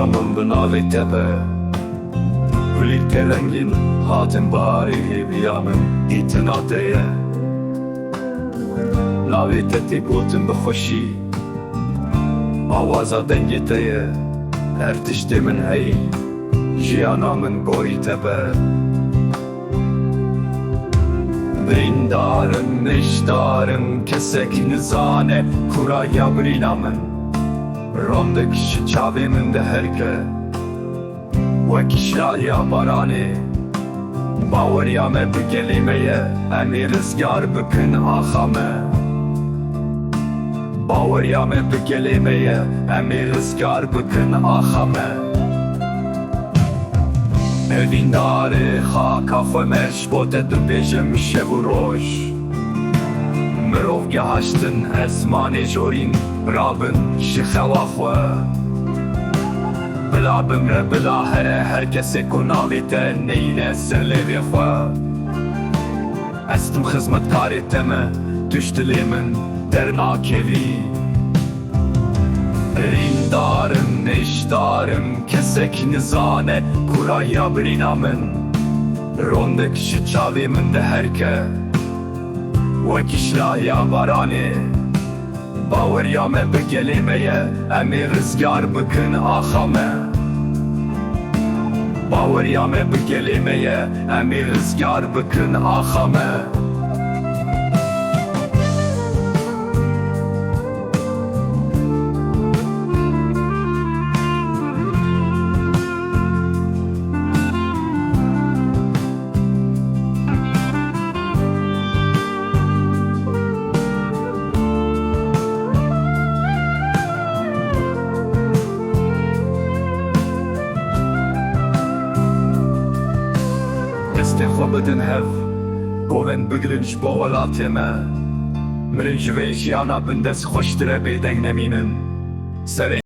Camın bınavi tepe Kulit rengin hatim bari biyamın itinadeye Navi teti buldum bixoşi Avaza dengiteye Ertişti min hey Jiyana min goy tepe Brindarın neşdarın kesek nizane Kuraya brinamen Rondik şiçavimin de herke Vekişler ya barani Bavarya me bir kelimeye Emi rızgar bükün ahame Bavarya me bir kelimeye Emi rızgar bükün ahame Evindare ha kafe meş Bote dubejim şevuroş Mirov gehaştın esmane jorin Rabın şixevaxwe Bila bimre bila here herkese kunavite Neyne serlevi xwe Estim xizmetkarê te me Düşdilê min dernakevî Rîndarım neşdarım kesek nizane Kuraya brîna min Rondik ji çavê min de herke Wekî şilaya baranê Bawerya me bi gelê me ye Emê rizgar bikin axa me Bawerya me bi gelê me ye Emê rizgar bikin axa me Destê xwe bidin hev Govên bigirin ji bo welatê me Min ji vê jiyana bin dest xweştir e bêdeng nemînin Serê